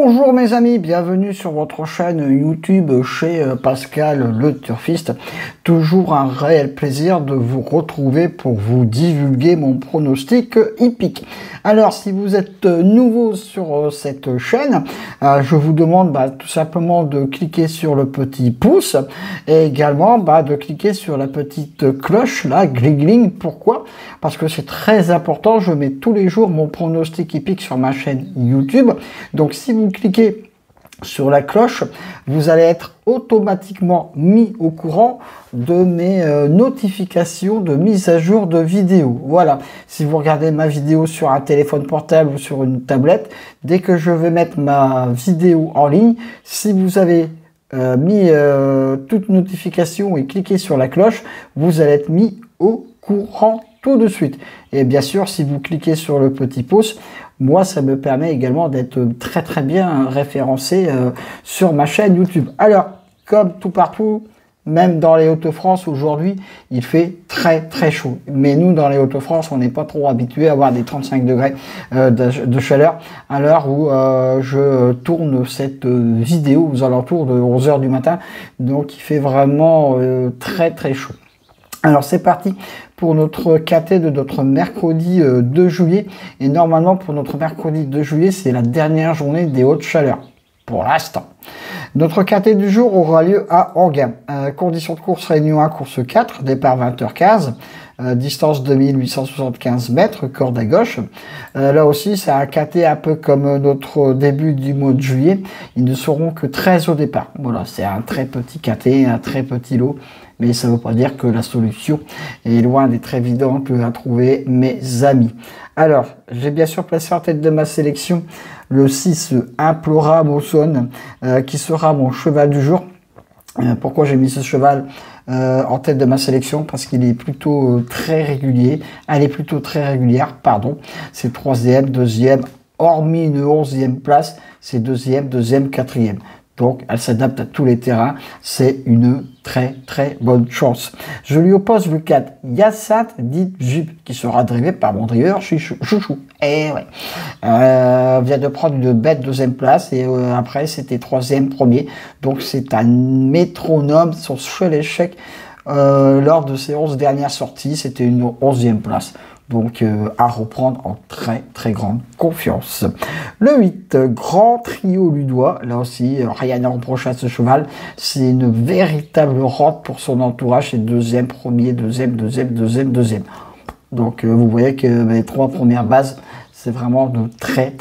Bonjour mes amis, bienvenue sur votre chaîne YouTube chez Pascal le Turfiste. Toujours un réel plaisir de vous retrouver pour vous divulguer mon pronostic hippique. Alors si vous êtes nouveau sur cette chaîne, je vous demande tout simplement de cliquer sur le petit pouce et également de cliquer sur la petite cloche là, gling. Pourquoi? Parce que c'est très important, je mets tous les jours mon pronostic hippique sur ma chaîne YouTube. Donc si vous cliquez sur la cloche, vous allez être automatiquement mis au courant de mes notifications de mise à jour de vidéos. Voilà, si vous regardez ma vidéo sur un téléphone portable ou sur une tablette, dès que je vais mettre ma vidéo en ligne, si vous avez mis toute notification et cliqué sur la cloche, vous allez être mis au courant tout de suite. Et bien sûr, si vous cliquez sur le petit pouce, moi, ça me permet également d'être très bien référencé sur ma chaîne YouTube. Alors, comme tout partout, même dans les Hauts-de-France, aujourd'hui, il fait très chaud. Mais nous, dans les Hauts-de-France, on n'est pas trop habitué à avoir des 35 degrés de chaleur à l'heure où je tourne cette vidéo aux alentours de 11 h du matin. Donc, il fait vraiment très chaud. Alors c'est parti pour notre KT de notre mercredi 2 juillet. Et normalement pour notre mercredi 2 juillet, c'est la dernière journée des hautes chaleurs. Pour l'instant. Notre KT du jour aura lieu à Anguin. Conditions de course réunion 1, course 4, départ 20h15. Distance 2875 mètres, corde à gauche. Là aussi, c'est un KT un peu comme notre début du mois de juillet. Ils ne seront que 13 au départ. Voilà, c'est un très petit KT, un très petit lot. Mais ça ne veut pas dire que la solution est loin d'être évidente à trouver, mes amis. Alors, j'ai bien sûr placé en tête de ma sélection le 6 Implora Mawson, qui sera mon cheval du jour. Pourquoi j'ai mis ce cheval en tête de ma sélection? Parce qu'il est plutôt très régulier. Elle est plutôt très régulière, pardon. C'est 3e, 2e, hormis une 11e place, c'est 2e, 4e. Donc, elle s'adapte à tous les terrains. C'est une très bonne chance. Je lui oppose le 4 Yassat dit Jup, qui sera drivé par mon driver Chouchou. Et ouais. Vient de prendre une bête 2e place et après c'était 3e, 1er. Donc c'est un métronome sur cheval échec lors de ses 11 dernières sorties. C'était une 11e place. Donc à reprendre en très grande confiance. Le 8, Grand Trio Ludois. Là aussi, rien à reprocher à ce cheval. C'est une véritable rente pour son entourage. C'est 2e, 1er, 2e, 2e. Donc vous voyez que les 3 premières bases, c'est vraiment de très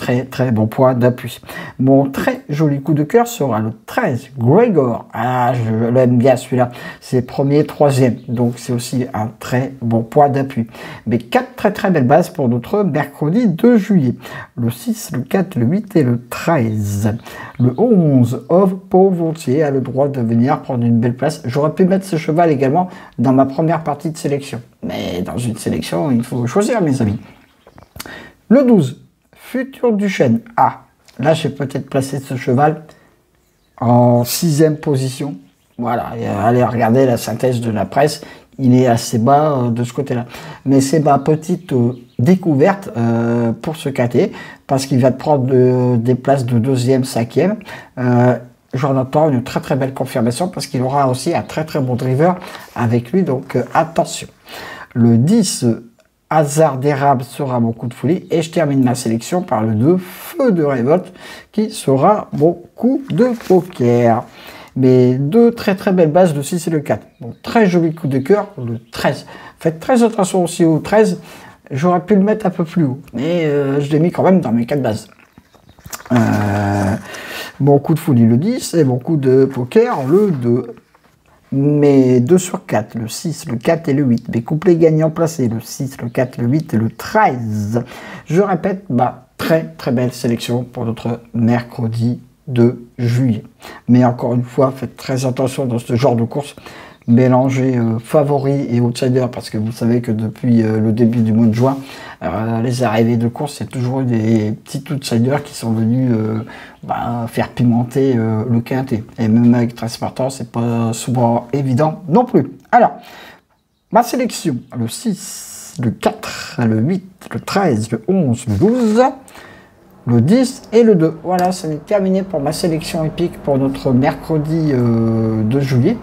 bons points d'appui. Mon très joli coup de cœur sera le 13, Gregor. Ah, je l'aime bien celui-là. C'est 1er, 3e. Donc, c'est aussi un très bon point d'appui. Mais 4 très belles bases pour notre mercredi 2 juillet. Le 6, le 4, le 8 et le 13. Le 11, Of Pauvotier a le droit de venir prendre une belle place. J'aurais pu mettre ce cheval également dans ma première partie de sélection. Mais dans une sélection, il faut choisir, mes amis. Le 12, Futur Duchesne. Ah, là, j'ai peut-être placé ce cheval en 6e position. Voilà, allez regarder la synthèse de la presse. Il est assez bas de ce côté-là. Mais c'est ma petite découverte pour ce KT, parce qu'il va prendre des places de 2e, 5e. J'en attends une très belle confirmation, parce qu'il aura aussi un très bon driver avec lui. Donc, attention. Le 10, Hasard d'érable sera mon coup de folie et je termine ma sélection par le 2 Feu de révolte qui sera mon coup de poker. Mais 2 très belles bases, le 6 et le 4. Donc très joli coup de cœur, le 13. Faites très attention aussi au 13, j'aurais pu le mettre un peu plus haut, mais je l'ai mis quand même dans mes 4 bases. Mon coup de folie le 10 et mon coup de poker le 2. Mais 2 sur 4, le 6, le 4 et le 8. Mes couplets gagnants placés, le 6, le 4, le 8 et le 13. Je répète, très belle sélection pour notre mercredi 2 juillet. Mais encore une fois, faites très attention dans ce genre de course. Mélangez favoris et outsiders, parce que vous savez que depuis le début du mois de juin, les arrivées de course, c'est toujours des petits outsiders qui sont venus faire pimenter le quintet. Et même avec 13 partants, c'est pas souvent évident non plus. Alors, ma sélection, le 6, le 4, le 8, le 13, le 11, le 12. le 10 et le 2. Voilà, c'est terminé pour ma sélection épique pour notre mercredi 2 juillet.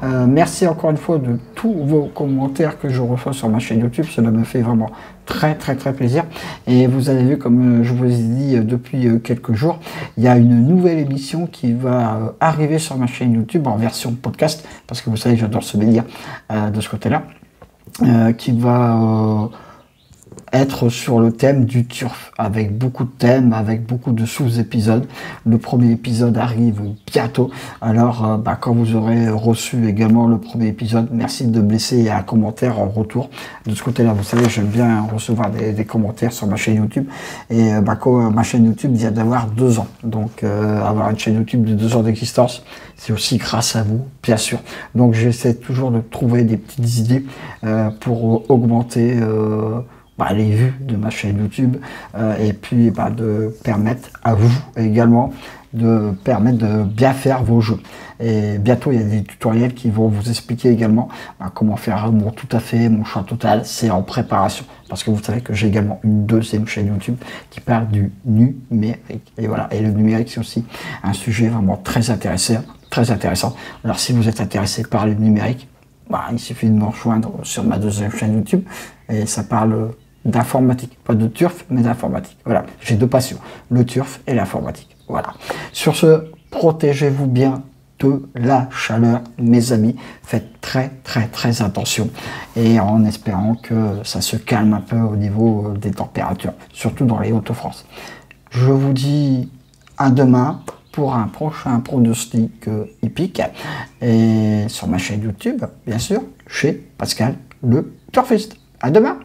Merci encore une fois de tous vos commentaires que je reçois sur ma chaîne YouTube. Cela me fait vraiment très plaisir. Et vous avez vu, comme je vous ai dit depuis quelques jours, il y a une nouvelle émission qui va arriver sur ma chaîne YouTube en version podcast, parce que vous savez, j'adore ce média de ce côté-là, qui va être sur le thème du turf, avec beaucoup de thèmes, avec beaucoup de sous-épisodes. Le premier épisode arrive bientôt, alors quand vous aurez reçu également le premier épisode, merci de me laisser un commentaire en retour. De ce côté-là, vous savez, j'aime bien recevoir des commentaires sur ma chaîne YouTube, et quand ma chaîne YouTube vient d'avoir 2 ans, donc avoir une chaîne YouTube de 2 ans d'existence, c'est aussi grâce à vous, bien sûr. Donc j'essaie toujours de trouver des petites idées pour augmenter les vues de ma chaîne YouTube, et puis de permettre à vous également de bien faire vos jeux. Et bientôt il y a des tutoriels qui vont vous expliquer également comment faire mon tout à fait, mon choix total. C'est en préparation, parce que vous savez que j'ai également une deuxième chaîne YouTube qui parle du numérique, et voilà, et le numérique c'est aussi un sujet vraiment très intéressant. Alors si vous êtes intéressé par le numérique, il suffit de me rejoindre sur ma deuxième chaîne YouTube, et ça parle d'informatique, pas de turf, mais d'informatique. Voilà, j'ai 2 passions, le turf et l'informatique. Voilà. Sur ce, protégez-vous bien de la chaleur, mes amis. Faites très attention, et en espérant que ça se calme un peu au niveau des températures, surtout dans les Hauts-de-France. Je vous dis à demain pour un prochain pronostic hippique, et sur ma chaîne YouTube, bien sûr, chez Pascal le Turfiste. À demain.